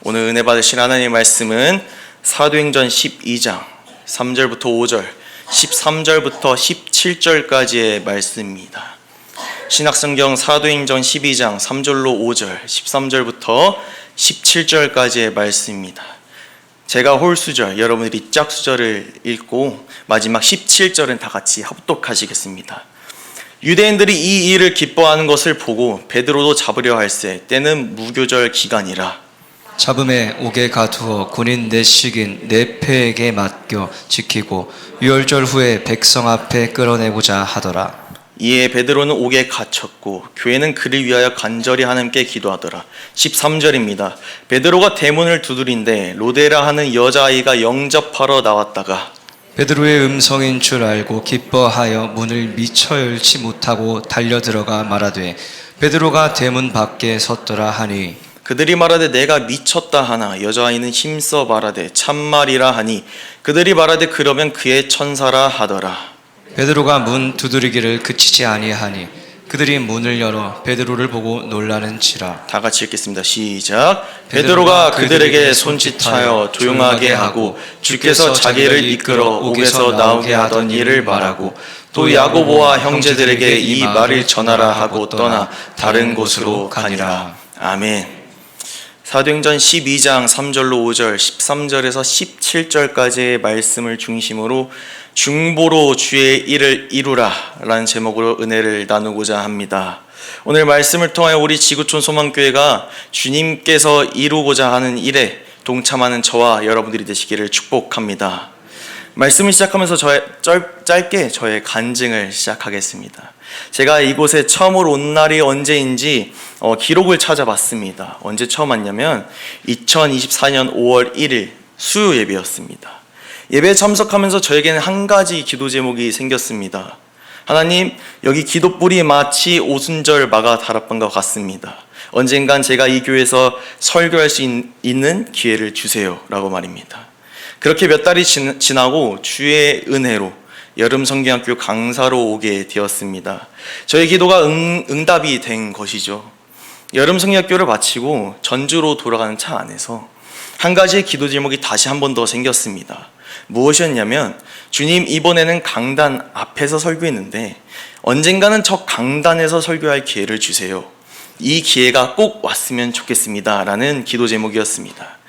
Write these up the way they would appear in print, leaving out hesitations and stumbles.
오늘 은혜 받으신 하나님의 말씀은 사도행전 12장 3절부터 5절, 13절부터 17절까지의 말씀입니다. 신약성경 사도행전 12장 3절로 5절, 13절부터 17절까지의 말씀입니다. 제가 홀수절, 여러분들이 짝수절을 읽고 마지막 17절은 다 같이 합독하시겠습니다. 유대인들이 이 일을 기뻐하는 것을 보고 베드로도 잡으려 할세 때는 무교절 기간이라. 잡음에 옥에 가두어 군인 내식인 네 패에게 맡겨 지키고 유월절 후에 백성 앞에 끌어내고자 하더라. 이에 베드로는 옥에 갇혔고 교회는 그를 위하여 간절히 하나님께 기도하더라. 13절입니다. 베드로가 대문을 두드린데 로데라 하는 여자아이가 영접하러 나왔다가 베드로의 음성인 줄 알고 기뻐하여 문을 미처 열지 못하고 달려들어가 말하되 베드로가 대문 밖에 섰더라 하니 그들이 말하되 내가 미쳤다 하나 여자아이는 힘써 말하되 참말이라 하니 그들이 말하되 그러면 그의 천사라 하더라. 베드로가 문 두드리기를 그치지 아니하니 그들이 문을 열어 베드로를 보고 놀라는지라. 다 같이 읽겠습니다. 시작. 베드로가 그들에게 손짓하여 조용하게 하고 주께서 자기를 이끌어 옥에서 나오게 하던 일을 말하고 또 야고보와 형제들에게 이 말을 전하라 하고 떠나 다른 곳으로 가니라. 아멘. 사도행전 12장 3절로 5절, 13절에서 17절까지의 말씀을 중심으로 중보로 주의 일을 이루라 라는 제목으로 은혜를 나누고자 합니다. 오늘 말씀을 통하여 우리 지구촌 소망교회가 주님께서 이루고자 하는 일에 동참하는 저와 여러분들이 되시기를 축복합니다. 말씀을 시작하면서 짧게 저의 간증을 시작하겠습니다. 제가 이곳에 처음으로 온 날이 언제인지 기록을 찾아봤습니다. 언제 처음 왔냐면 2024년 5월 1일 수요 예배였습니다. 예배에 참석하면서 저에게는 한 가지 기도 제목이 생겼습니다. 하나님, 여기 기도불이 마치 오순절 마가 다락방과 같습니다. 언젠간 제가 이 교회에서 설교할 수 있는 기회를 주세요 라고 말입니다. 그렇게 몇 달이 지나고 주의 은혜로 여름 성경학교 강사로 오게 되었습니다. 저의 기도가 응답이 된 것이죠. 여름 성경학교를 마치고 전주로 돌아가는 차 안에서 한 가지의 기도 제목이 다시 한 번 더 생겼습니다. 무엇이었냐면, 주님, 이번에는 강단 앞에서 설교했는데 언젠가는 저 강단에서 설교할 기회를 주세요. 이 기회가 꼭 왔으면 좋겠습니다 라는 기도 제목이었습니다.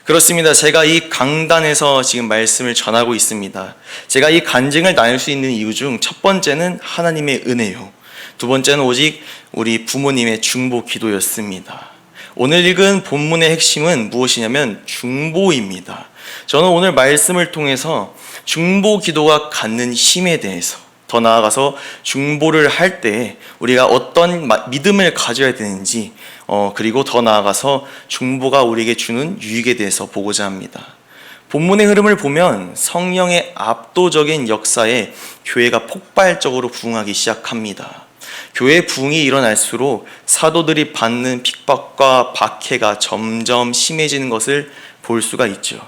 그렇습니다. 제가 이 강단에서 지금 말씀을 전하고 있습니다. 제가 이 간증을 나눌 수 있는 이유 중 첫 번째는 하나님의 은혜요, 두 번째는 오직 우리 부모님의 중보 기도였습니다. 오늘 읽은 본문의 핵심은 무엇이냐면 중보입니다. 저는 오늘 말씀을 통해서 중보 기도가 갖는 힘에 대해서, 더 나아가서 중보를 할 때 우리가 어떤 믿음을 가져야 되는지, 그리고 더 나아가서 중보가 우리에게 주는 유익에 대해서 보고자 합니다. 본문의 흐름을 보면 성령의 압도적인 역사에 교회가 폭발적으로 부흥하기 시작합니다. 교회 부흥이 일어날수록 사도들이 받는 핍박과 박해가 점점 심해지는 것을 볼 수가 있죠.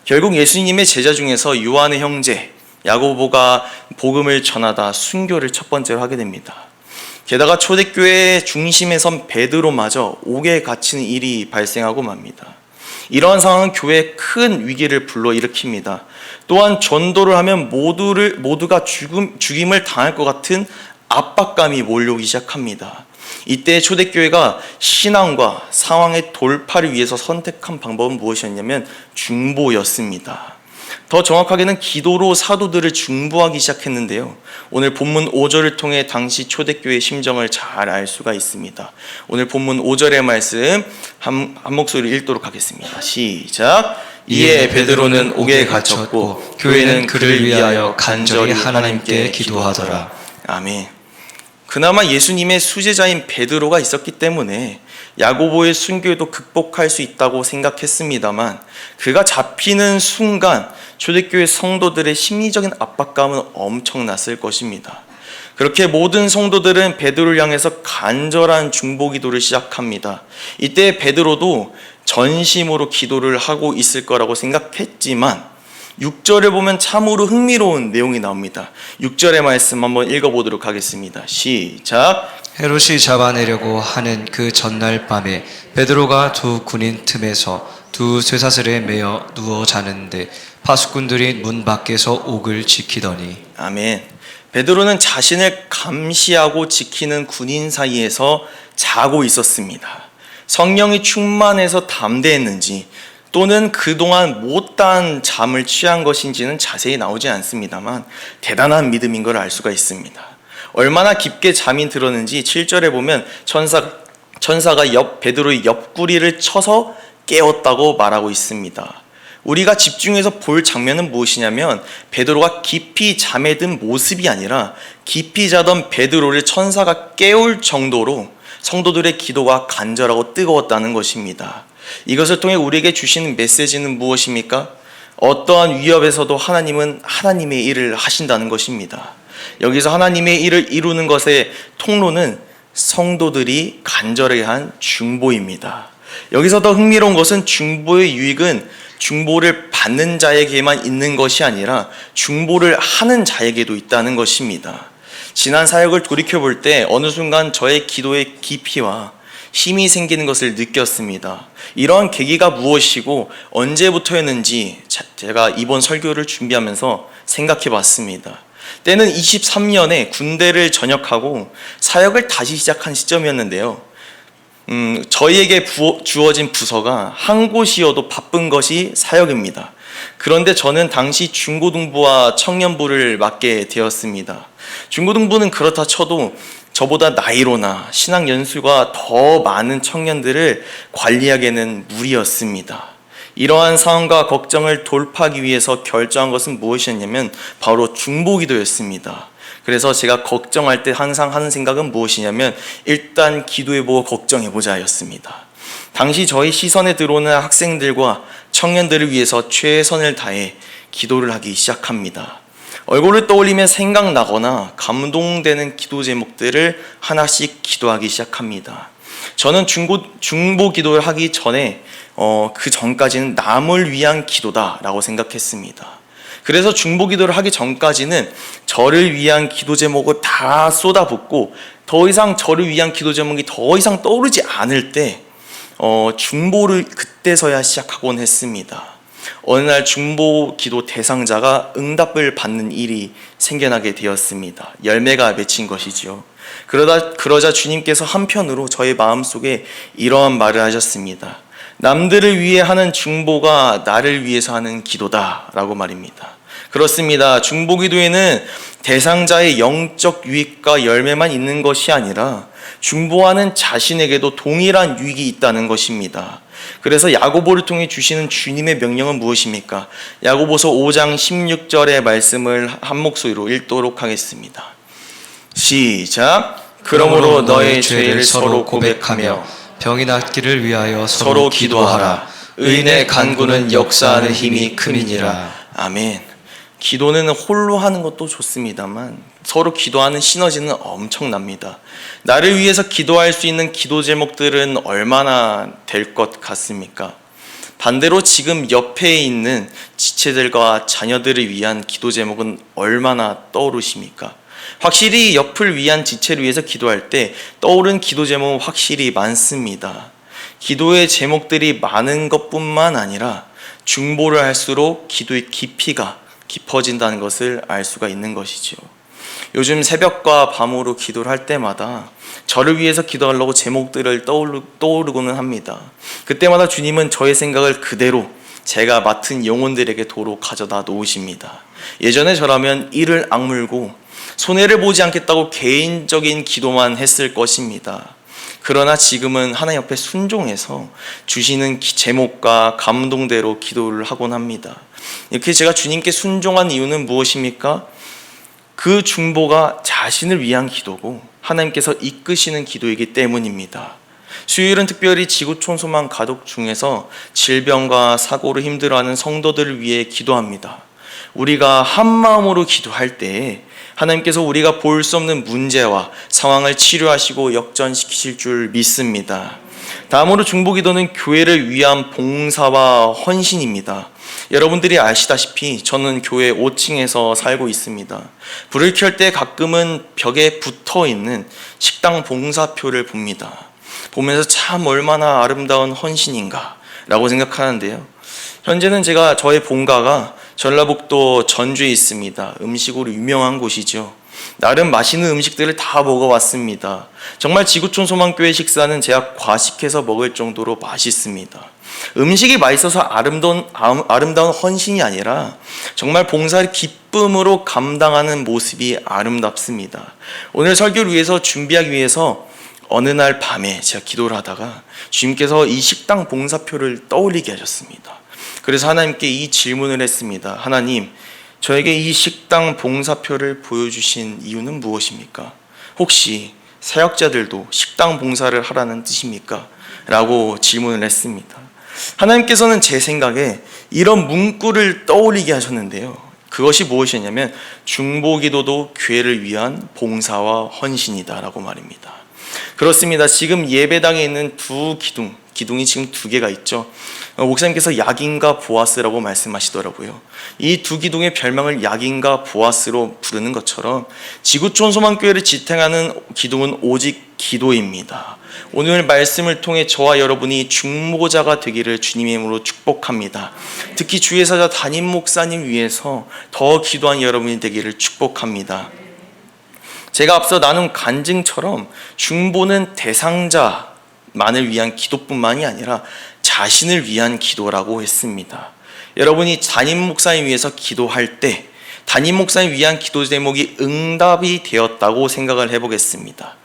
결국 예수님의 제자 중에서 요한의 형제 야고보가 복음을 전하다 순교를 첫 번째로 하게 됩니다. 게다가 초대교회의 중심에 선 베드로마저 옥에 갇히는 일이 발생하고 맙니다. 이러한 상황은 교회에 큰 위기를 불러일으킵니다. 또한 전도를 하면 모두가 죽임을 당할 것 같은 압박감이 몰려오기 시작합니다. 이때 초대교회가 신앙과 상황의 돌파를 위해서 선택한 방법은 무엇이었냐면 중보였습니다. 더 정확하게는 기도로 사도들을 중보하기 시작했는데요. 오늘 본문 5절을 통해 당시 초대교회의 심정을 잘 알 수가 있습니다. 오늘 본문 5절의 말씀 한 목소리로 읽도록 하겠습니다. 시작. 이에 베드로는 옥에 갇혔고 교회는 그를 위하여 간절히 하나님께 기도하더라. 아멘. 그나마 예수님의 수제자인 베드로가 있었기 때문에 야고보의 순교에도 극복할 수 있다고 생각했습니다만, 그가 잡히는 순간 초대교회 성도들의 심리적인 압박감은 엄청났을 것입니다. 그렇게 모든 성도들은 베드로를 향해서 간절한 중보 기도를 시작합니다. 이때 베드로도 전심으로 기도를 하고 있을 거라고 생각했지만 6절을 보면 참으로 흥미로운 내용이 나옵니다. 6절의 말씀 한번 읽어보도록 하겠습니다. 시작. 헤롯이 잡아내려고 하는 그 전날 밤에 베드로가 두 군인 틈에서 두 쇠사슬에 매어 누워 자는데 파수꾼들이 문 밖에서 옥을 지키더니. 아멘. 베드로는 자신을 감시하고 지키는 군인 사이에서 자고 있었습니다. 성령이 충만해서 담대했는지 또는 그동안 못다한 잠을 취한 것인지는 자세히 나오지 않습니다만 대단한 믿음인 걸 알 수가 있습니다. 얼마나 깊게 잠이 들었는지 7절에 보면 천사가 베드로의 옆구리를 쳐서 깨웠다고 말하고 있습니다. 우리가 집중해서 볼 장면은 무엇이냐면 베드로가 깊이 잠에 든 모습이 아니라 깊이 자던 베드로를 천사가 깨울 정도로 성도들의 기도가 간절하고 뜨거웠다는 것입니다. 이것을 통해 우리에게 주시는 메시지는 무엇입니까? 어떠한 위협에서도 하나님은 하나님의 일을 하신다는 것입니다. 여기서 하나님의 일을 이루는 것의 통로는 성도들이 간절히 한 중보입니다. 여기서 더 흥미로운 것은 중보의 유익은 중보를 받는 자에게만 있는 것이 아니라 중보를 하는 자에게도 있다는 것입니다. 지난 사역을 돌이켜볼 때 어느 순간 저의 기도의 깊이와 힘이 생기는 것을 느꼈습니다. 이러한 계기가 무엇이고 언제부터였는지 제가 이번 설교를 준비하면서 생각해 봤습니다. 때는 23년에 군대를 전역하고 사역을 다시 시작한 시점이었는데요. 저희에게 주어진 부서가 한 곳이어도 바쁜 것이 사역입니다. 그런데 저는 당시 중고등부와 청년부를 맡게 되었습니다. 중고등부는 그렇다 쳐도 저보다 나이로나 신앙 연수가 더 많은 청년들을 관리하기에는 무리였습니다. 이러한 상황과 걱정을 돌파하기 위해서 결정한 것은 무엇이었냐면 바로 중보기도였습니다. 그래서 제가 걱정할 때 항상 하는 생각은 무엇이냐면 일단 기도해보고 걱정해보자 였습니다. 당시 저희 시선에 들어오는 학생들과 청년들을 위해서 최선을 다해 기도를 하기 시작합니다. 얼굴을 떠올리면 생각나거나 감동되는 기도 제목들을 하나씩 기도하기 시작합니다. 저는 중보 기도를 하기 전에 그 전까지는 남을 위한 기도다라고 생각했습니다. 그래서 중보 기도를 하기 전까지는 저를 위한 기도 제목을 다 쏟아붓고 더 이상 저를 위한 기도 제목이 더 이상 떠오르지 않을 때 중보를 그때서야 시작하곤 했습니다. 어느 날 중보 기도 대상자가 응답을 받는 일이 생겨나게 되었습니다. 열매가 맺힌 것이지요. 그러자 주님께서 한편으로 저의 마음속에 이러한 말을 하셨습니다. 남들을 위해 하는 중보가 나를 위해서 하는 기도다라고 말입니다. 그렇습니다. 중보 기도에는 대상자의 영적 유익과 열매만 있는 것이 아니라 중보하는 자신에게도 동일한 유익이 있다는 것입니다. 그래서 야고보를 통해 주시는 주님의 명령은 무엇입니까? 야고보서 5장 16절의 말씀을 한 목소리로 읽도록 하겠습니다. 시작. 그러므로 너의 죄를 서로 고백하며 병이 낫기를 위하여 서로 기도하라. 의인의 간구는 역사하는 힘이 큼이니라. 크니라. 아멘. 기도는 홀로 하는 것도 좋습니다만 서로 기도하는 시너지는 엄청납니다. 나를 위해서 기도할 수 있는 기도 제목들은 얼마나 될 것 같습니까? 반대로 지금 옆에 있는 지체들과 자녀들을 위한 기도 제목은 얼마나 떠오르십니까? 확실히 옆을 위한 지체를 위해서 기도할 때 떠오른 기도 제목은 확실히 많습니다. 기도의 제목들이 많은 것뿐만 아니라 중보를 할수록 기도의 깊이가 깊어진다는 것을 알 수가 있는 것이죠. 요즘 새벽과 밤으로 기도를 할 때마다 저를 위해서 기도하려고 제목들을 떠오르고는 합니다. 그때마다 주님은 저의 생각을 그대로 제가 맡은 영혼들에게 도로 가져다 놓으십니다. 예전에 저라면 이를 악물고 손해를 보지 않겠다고 개인적인 기도만 했을 것입니다. 그러나 지금은 하나님 앞에 순종해서 주시는 제목과 감동대로 기도를 하곤 합니다. 이렇게 제가 주님께 순종한 이유는 무엇입니까? 그 중보가 자신을 위한 기도고 하나님께서 이끄시는 기도이기 때문입니다. 수요일은 특별히 지구촌소망 가족 중에서 질병과 사고로 힘들어하는 성도들을 위해 기도합니다. 우리가 한 마음으로 기도할 때 하나님께서 우리가 볼 수 없는 문제와 상황을 치료하시고 역전시키실 줄 믿습니다. 다음으로 중보기도는 교회를 위한 봉사와 헌신입니다. 여러분들이 아시다시피 저는 교회 5층에서 살고 있습니다. 불을 켤 때 가끔은 벽에 붙어 있는 식당 봉사표를 봅니다. 보면서 참 얼마나 아름다운 헌신인가 라고 생각하는데요. 현재는 저의 본가가 전라북도 전주에 있습니다. 음식으로 유명한 곳이죠. 나름 맛있는 음식들을 다 먹어왔습니다. 정말 지구촌 소망교회 식사는 제가 과식해서 먹을 정도로 맛있습니다. 음식이 맛있어서 아름다운 헌신이 아니라 정말 봉사를 기쁨으로 감당하는 모습이 아름답습니다. 오늘 설교를 위해서 준비하기 위해서 어느 날 밤에 제가 기도를 하다가 주님께서 이 식당 봉사표를 떠올리게 하셨습니다. 그래서 하나님께 이 질문을 했습니다. 하나님, 저에게 이 식당 봉사표를 보여주신 이유는 무엇입니까? 혹시 사역자들도 식당 봉사를 하라는 뜻입니까? 라고 질문을 했습니다. 하나님께서는 제 생각에 이런 문구를 떠올리게 하셨는데요. 그것이 무엇이냐면 중보기도도 교회를 위한 봉사와 헌신이다 라고 말입니다. 그렇습니다. 지금 예배당에 있는 기둥이 지금 2개가 있죠. 목사님께서 야긴과 보아스라고 말씀하시더라고요. 이 2기둥의 별명을 야긴과 보아스로 부르는 것처럼 지구촌 소망교회를 지탱하는 기둥은 오직 기도입니다. 오늘 말씀을 통해 저와 여러분이 중보자가 되기를 주님의 이름으로 축복합니다. 특히 주예사자 담임 목사님 위해서 더 기도한 여러분이 되기를 축복합니다. 제가 앞서 나눈 간증처럼 중보는 대상자만을 위한 기도뿐만이 아니라 자신을 위한 기도라고 했습니다. 여러분이 담임 목사님 위해서 기도할 때 담임 목사님 위한 기도 제목이 응답이 되었다고 생각을 해보겠습니다.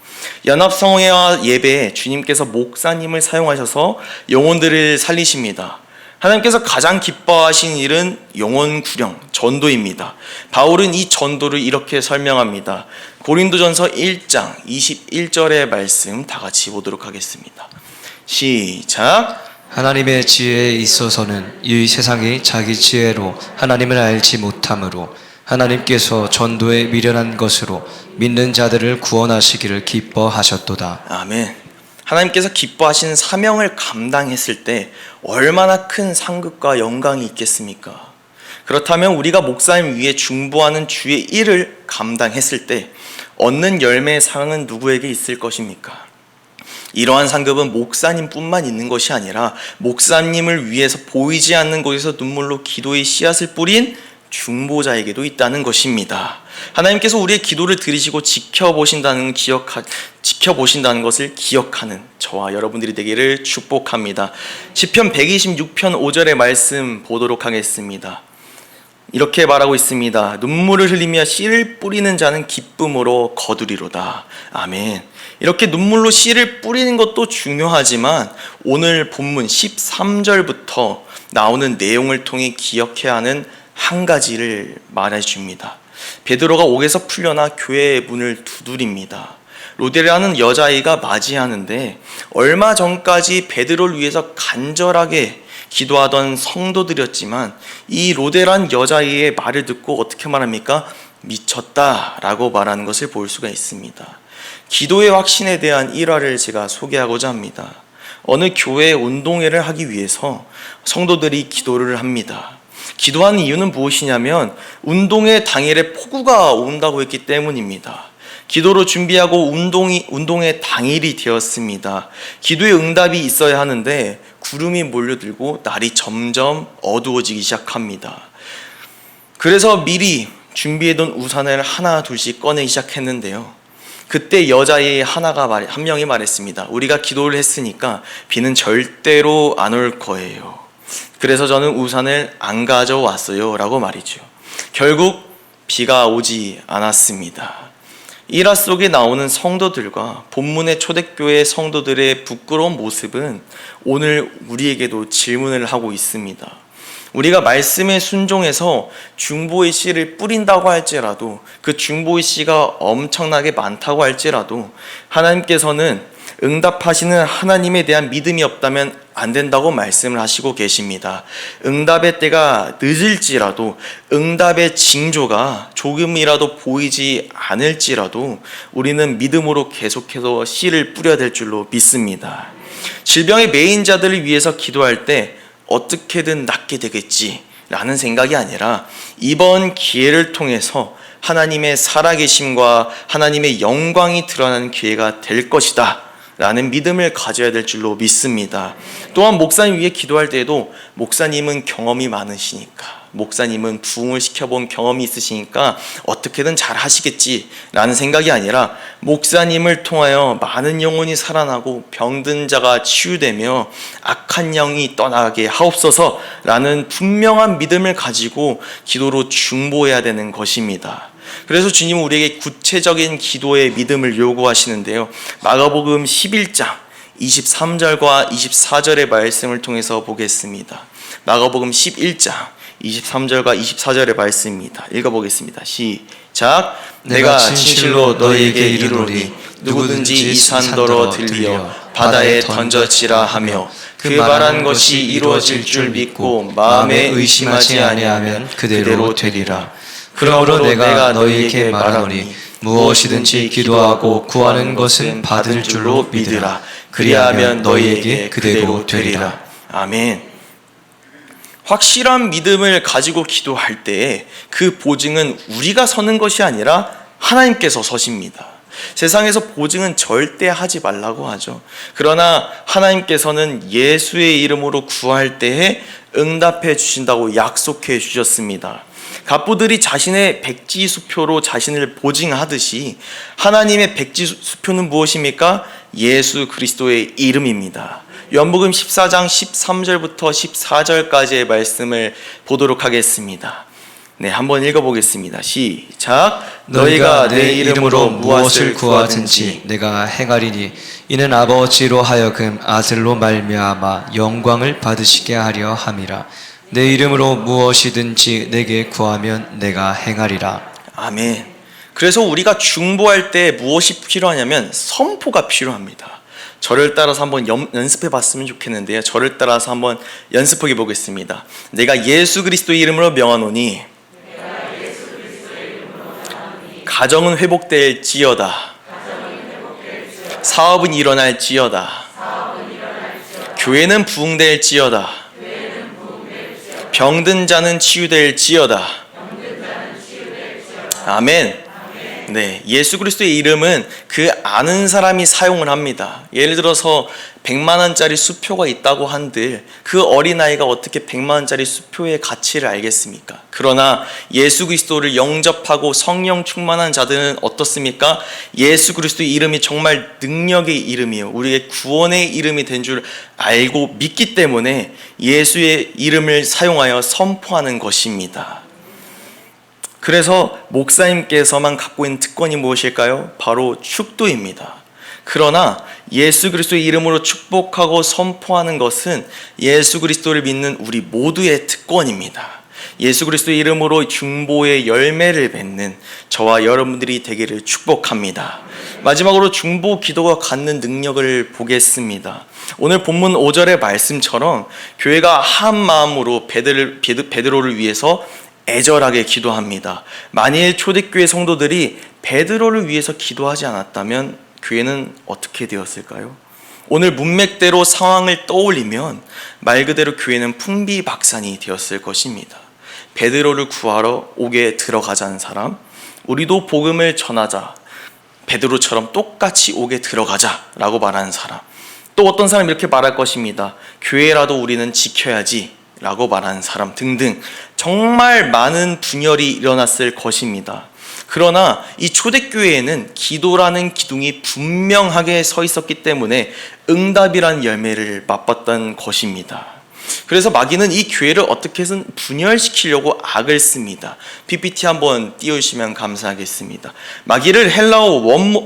연합성회와 예배에 주님께서 목사님을 사용하셔서 영혼들을 살리십니다. 하나님께서 가장 기뻐하신 일은 영혼 구령, 전도입니다. 바울은 이 전도를 이렇게 설명합니다. 고린도전서 1장 21절의 말씀 다 같이 보도록 하겠습니다. 시작. 하나님의 지혜에 있어서는 이 세상이 자기 지혜로 하나님을 알지 못함으로 하나님께서 전도에 미련한 것으로 믿는 자들을 구원하시기를 기뻐하셨도다. 아멘. 하나님께서 기뻐하시는 사명을 감당했을 때 얼마나 큰 상급과 영광이 있겠습니까? 그렇다면 우리가 목사님 위에 중보하는 주의 일을 감당했을 때 얻는 열매의 상은 누구에게 있을 것입니까? 이러한 상급은 목사님뿐만 있는 것이 아니라 목사님을 위해서 보이지 않는 곳에서 눈물로 기도의 씨앗을 뿌린 중보자에게도 있다는 것입니다. 하나님께서 우리의 기도를 들으시고 지켜보신다는 것을 기억하는 저와 여러분들이 되기를 축복합니다. 시편 126편 5절의 말씀 보도록 하겠습니다. 이렇게 말하고 있습니다. 눈물을 흘리며 씨를 뿌리는 자는 기쁨으로 거두리로다. 아멘. 이렇게 눈물로 씨를 뿌리는 것도 중요하지만 오늘 본문 13절부터 나오는 내용을 통해 기억해야 하는 한 가지를 말해줍니다. 베드로가 옥에서 풀려나 교회의 문을 두드립니다. 로데라는 여자아이가 맞이하는데 얼마 전까지 베드로를 위해서 간절하게 기도하던 성도들이었지만 이 로데란 여자아이의 말을 듣고 어떻게 말합니까? 미쳤다라고 말하는 것을 볼 수가 있습니다. 기도의 확신에 대한 일화를 제가 소개하고자 합니다. 어느 교회 운동회를 하기 위해서 성도들이 기도를 합니다. 기도하는 이유는 무엇이냐면 운동회 당일에 폭우가 온다고 했기 때문입니다. 기도로 준비하고 운동회 당일이 되었습니다. 기도의 응답이 있어야 하는데 구름이 몰려들고 날이 점점 어두워지기 시작합니다. 그래서 미리 준비해둔 우산을 하나 둘씩 꺼내기 시작했는데요. 그때 여자의 한 명이 말했습니다. 우리가 기도를 했으니까 비는 절대로 안 올 거예요. 그래서 저는 우산을 안 가져왔어요 라고 말이죠. 결국 비가 오지 않았습니다. 일화 속에 나오는 성도들과 본문의 초대교회 성도들의 부끄러운 모습은 오늘 우리에게도 질문을 하고 있습니다. 우리가 말씀에 순종해서 중보의 씨를 뿌린다고 할지라도 그 중보의 씨가 엄청나게 많다고 할지라도 하나님께서는 응답하시는 하나님에 대한 믿음이 없다면 안 된다고 말씀을 하시고 계십니다. 응답의 때가 늦을지라도 응답의 징조가 조금이라도 보이지 않을지라도 우리는 믿음으로 계속해서 씨를 뿌려야 될 줄로 믿습니다. 질병의 메인 자들을 위해서 기도할 때 어떻게든 낫게 되겠지 라는 생각이 아니라 이번 기회를 통해서 하나님의 살아계심과 하나님의 영광이 드러나는 기회가 될 것이다 라는 믿음을 가져야 될 줄로 믿습니다. 또한 목사님 위해 기도할 때에도 목사님은 경험이 많으시니까, 목사님은 부흥을 시켜본 경험이 있으시니까 어떻게든 잘 하시겠지 라는 생각이 아니라 목사님을 통하여 많은 영혼이 살아나고 병든 자가 치유되며 악한 영이 떠나게 하옵소서 라는 분명한 믿음을 가지고 기도로 중보해야 되는 것입니다. 그래서 주님은 우리에게 구체적인 기도의 믿음을 요구하시는데요, 마가복음 11장 23절과 24절의 말씀을 통해서 보겠습니다. 마가복음 11장 23절과 24절의 말씀입니다. 읽어보겠습니다. 시작. 내가 진실로 너희에게 이르노니 누구든지 이 산더러 들리어 바다에 던져지라 하며 그 말한 것이 이루어질 줄 믿고 마음에 의심하지 아니하면 그대로 되리라. 그러므로 내가 너희에게 말하노니 무엇이든지 기도하고 구하는 것은 받을 줄로 믿으라. 그리하면 너희에게 그대로 되리라. 아멘. 확실한 믿음을 가지고 기도할 때 그 보증은 우리가 서는 것이 아니라 하나님께서 서십니다. 세상에서 보증은 절대 하지 말라고 하죠. 그러나 하나님께서는 예수의 이름으로 구할 때에 응답해 주신다고 약속해 주셨습니다. 갑부들이 자신의 백지수표로 자신을 보증하듯이 하나님의 백지수표는 무엇입니까? 예수 그리스도의 이름입니다. 요한복음 14장 13절부터 14절까지의 말씀을 보도록 하겠습니다. 네, 한번 읽어보겠습니다. 시작. 너희가 내 이름으로 무엇을 구하든지 내가 행하리니 이는 아버지로 하여금 아들로 말미암아 영광을 받으시게 하려 함이라. 내 이름으로 무엇이든지 내게 구하면 내가 행하리라. 아멘. 그래서 우리가 중보할 때 무엇이 필요하냐면 선포가 필요합니다. 저를 따라서 한번 연습해 봤으면 좋겠는데요, 저를 따라서 한번 연습해 보겠습니다. 내가 예수 그리스도의 이름으로 명하노니 가정은 회복될지어다. 사업은 일어날지어다. 교회는 부흥될지어다. 병든 자는 치유될지어다. 아멘. 네, 예수 그리스도의 이름은 그 아는 사람이 사용을 합니다. 예를 들어서 100만 원짜리 수표가 있다고 한들 그 어린아이가 어떻게 100만 원짜리 수표의 가치를 알겠습니까? 그러나 예수 그리스도를 영접하고 성령 충만한 자들은 어떻습니까? 예수 그리스도의 이름이 정말 능력의 이름이에요. 우리의 구원의 이름이 된 줄 알고 믿기 때문에 예수의 이름을 사용하여 선포하는 것입니다. 그래서 목사님께서만 갖고 있는 특권이 무엇일까요? 바로 축도입니다. 그러나 예수 그리스도의 이름으로 축복하고 선포하는 것은 예수 그리스도를 믿는 우리 모두의 특권입니다. 예수 그리스도의 이름으로 중보의 열매를 맺는 저와 여러분들이 되기를 축복합니다. 마지막으로 중보 기도가 갖는 능력을 보겠습니다. 오늘 본문 5절의 말씀처럼 교회가 한 마음으로 베드로를 위해서 애절하게 기도합니다. 만일 초대교회 성도들이 베드로를 위해서 기도하지 않았다면 교회는 어떻게 되었을까요? 오늘 문맥대로 상황을 떠올리면 말 그대로 교회는 풍비박산이 되었을 것입니다. 베드로를 구하러 옥에 들어가자는 사람, 우리도 복음을 전하자, 베드로처럼 똑같이 옥에 들어가자라고 말하는 사람, 또 어떤 사람이 이렇게 말할 것입니다. 교회라도 우리는 지켜야지 라고 말하는 사람 등등 정말 많은 분열이 일어났을 것입니다. 그러나 이 초대교회에는 기도라는 기둥이 분명하게 서 있었기 때문에 응답이라는 열매를 맛봤던 것입니다. 그래서 마귀는 이 교회를 어떻게든 분열시키려고 악을 씁니다. PPT 한번 띄워주시면 감사하겠습니다. 마귀를 헬라어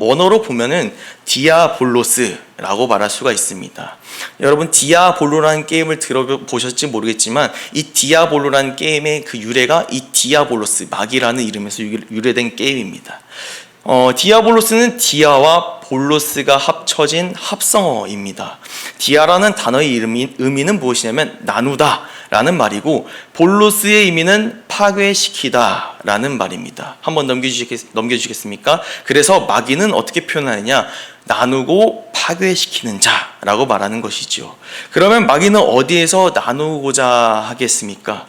원어로 보면은 디아볼로스라고 말할 수가 있습니다. 여러분 디아볼로라는 게임을 들어보셨지 모르겠지만 이 디아볼로라는 게임의 그 유래가 이 디아볼로스, 마귀라는 이름에서 유래된 게임입니다. 디아볼로스는 디아와 볼로스가 합쳐진 합성어입니다. 디아라는 단어의 의미는 무엇이냐면 나누다 라는 말이고, 볼로스의 의미는 파괴시키다 라는 말입니다. 한번 넘겨주시겠습니까? 그래서 마귀는 어떻게 표현하느냐, 나누고 파괴시키는 자라고 말하는 것이죠. 그러면 마귀는 어디에서 나누고자 하겠습니까?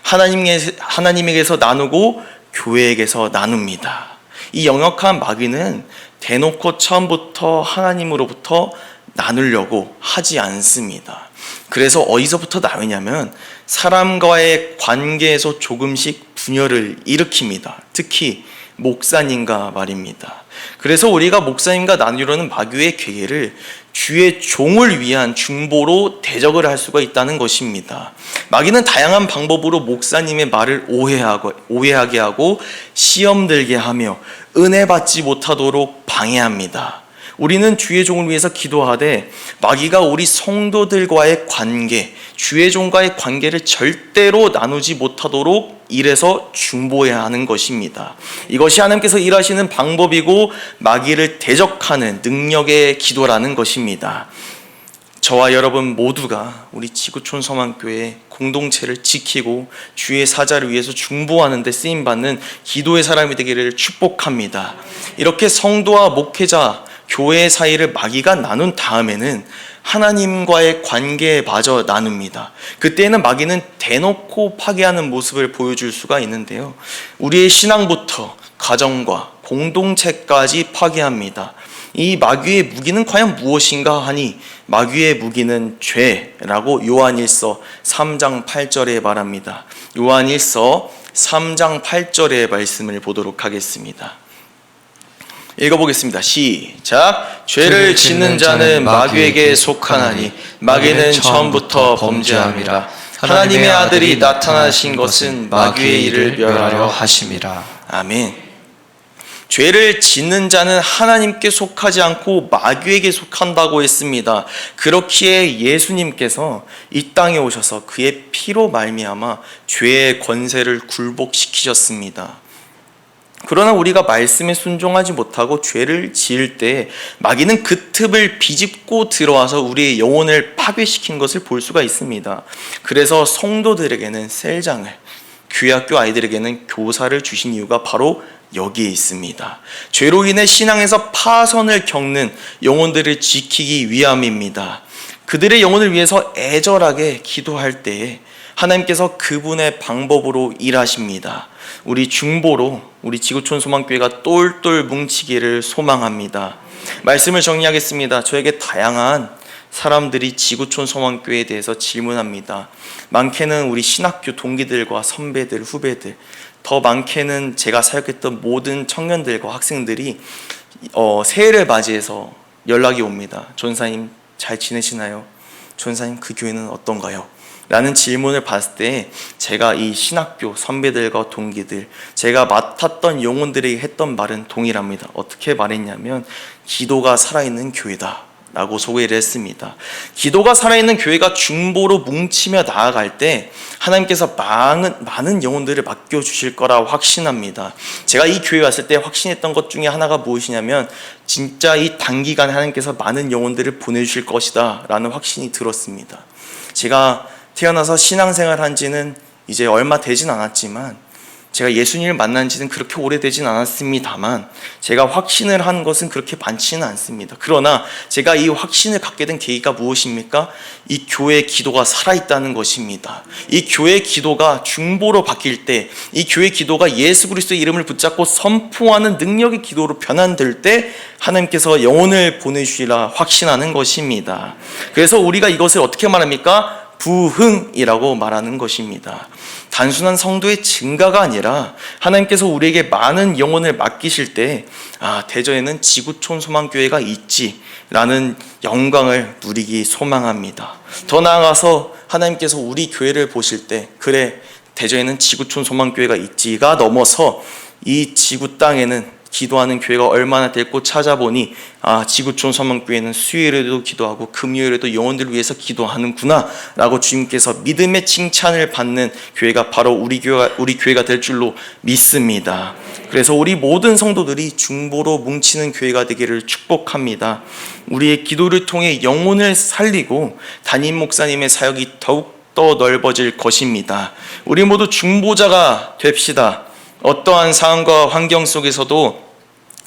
하나님에게서 나누고 교회에게서 나눕니다. 이 영역한 마귀는 대놓고 처음부터 하나님으로부터 나누려고 하지 않습니다. 그래서 어디서부터 나오냐면 사람과의 관계에서 조금씩 분열을 일으킵니다. 특히 목사님과 말입니다. 그래서 우리가 목사님과 나누려는 마귀의 계계를 주의 종을 위한 중보로 대적을 할 수가 있다는 것입니다. 마귀는 다양한 방법으로 목사님의 말을 오해하게 하고 시험 들게 하며 은혜 받지 못하도록 방해합니다. 우리는 주의 종을 위해서 기도하되 마귀가 우리 성도들과의 관계, 주의 종과의 관계를 절대로 나누지 못하도록 일해서 중보해야 하는 것입니다. 이것이 하나님께서 일하시는 방법이고 마귀를 대적하는 능력의 기도라는 것입니다. 저와 여러분 모두가 우리 지구촌 서만교회 공동체를 지키고 주의 사자를 위해서 중보하는 데 쓰임받는 기도의 사람이 되기를 축복합니다. 이렇게 성도와 목회자, 교회 사이를 마귀가 나눈 다음에는 하나님과의 관계마저 나눕니다. 그때는 마귀는 대놓고 파괴하는 모습을 보여줄 수가 있는데요. 우리의 신앙부터 가정과 공동체까지 파괴합니다. 이 마귀의 무기는 과연 무엇인가 하니 마귀의 무기는 죄라고 요한일서 3장 8절에 말합니다. 요한일서 3장 8절의 말씀을 보도록 하겠습니다. 읽어보겠습니다. 시작. 죄를 짓는 자는 마귀에게 속하나니 마귀는 처음부터 범죄함이라. 하나님의 아들이 나타나신 것은 마귀의 일을 멸하려 하심이라. 아멘. 죄를 짓는 자는 하나님께 속하지 않고 마귀에게 속한다고 했습니다. 그렇기에 예수님께서 이 땅에 오셔서 그의 피로 말미암아 죄의 권세를 굴복시키셨습니다. 그러나 우리가 말씀에 순종하지 못하고 죄를 지을 때 마귀는 그 틈을 비집고 들어와서 우리의 영혼을 파괴시킨 것을 볼 수가 있습니다. 그래서 성도들에게는 셀장을, 교회학교 아이들에게는 교사를 주신 이유가 바로 여기에 있습니다. 죄로 인해 신앙에서 파선을 겪는 영혼들을 지키기 위함입니다. 그들의 영혼을 위해서 애절하게 기도할 때에 하나님께서 그분의 방법으로 일하십니다. 우리 중보로 우리 지구촌 소망교회가 똘똘 뭉치기를 소망합니다. 말씀을 정리하겠습니다. 저에게 다양한 사람들이 지구촌 소망교회에 대해서 질문합니다. 많게는 우리 신학교 동기들과 선배들, 후배들, 더 많게는 제가 사역했던 모든 청년들과 학생들이 새해를 맞이해서 연락이 옵니다. 전사님 잘 지내시나요? 전사님 그 교회는 어떤가요? 라는 질문을 받을 때 제가 이 신학교 선배들과 동기들, 제가 맡았던 영혼들에게 했던 말은 동일합니다. 어떻게 말했냐면 기도가 살아있는 교회다 라고 소개를 했습니다. 기도가 살아있는 교회가 중보로 뭉치며 나아갈 때 하나님께서 많은 영혼들을 맡겨주실 거라 확신합니다. 제가 이 교회에 왔을 때 확신했던 것 중에 하나가 무엇이냐면 진짜 이 단기간에 하나님께서 많은 영혼들을 보내주실 것이다 라는 확신이 들었습니다. 제가 태어나서 신앙생활 한 지는 이제 얼마 되진 않았지만 제가 예수님을 만난 지는 그렇게 오래되진 않았습니다만 제가 확신을 한 것은 그렇게 많지는 않습니다. 그러나 제가 이 확신을 갖게 된 계기가 무엇입니까? 이 교회의 기도가 살아있다는 것입니다. 이 교회의 기도가 중보로 바뀔 때, 이 교회의 기도가 예수 그리스도의 이름을 붙잡고 선포하는 능력의 기도로 변환될 때 하나님께서 영혼을 보내주시라 확신하는 것입니다. 그래서 우리가 이것을 어떻게 말합니까? 부흥이라고 말하는 것입니다. 단순한 성도의 증가가 아니라 하나님께서 우리에게 많은 영혼을 맡기실 때 대전에는 지구촌 소망교회가 있지라는 영광을 누리기 소망합니다. 더 나아가서 하나님께서 우리 교회를 보실 때 그래 대전에는 지구촌 소망교회가 있지가 넘어서 이 지구 땅에는 기도하는 교회가 얼마나 될고 찾아보니 지구촌 소망교회는 수요일에도 기도하고 금요일에도 영혼들을 위해서 기도하는구나 라고 주님께서 믿음의 칭찬을 받는 교회가 바로 우리 교회가 될 줄로 믿습니다. 그래서 우리 모든 성도들이 중보로 뭉치는 교회가 되기를 축복합니다. 우리의 기도를 통해 영혼을 살리고 담임 목사님의 사역이 더욱더 넓어질 것입니다. 우리 모두 중보자가 됩시다. 어떠한 상황과 환경 속에서도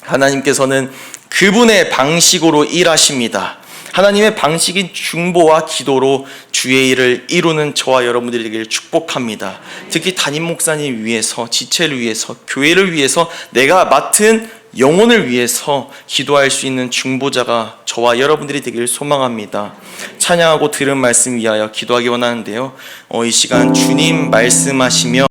하나님께서는 그분의 방식으로 일하십니다. 하나님의 방식인 중보와 기도로 주의 일을 이루는 저와 여러분들이 되기를 축복합니다. 특히 담임 목사님 위해서, 지체를 위해서, 교회를 위해서, 내가 맡은 영혼을 위해서 기도할 수 있는 중보자가 저와 여러분들이 되기를 소망합니다. 찬양하고 들은 말씀 위하여 기도하기 원하는데요. 이 시간 주님 말씀하시며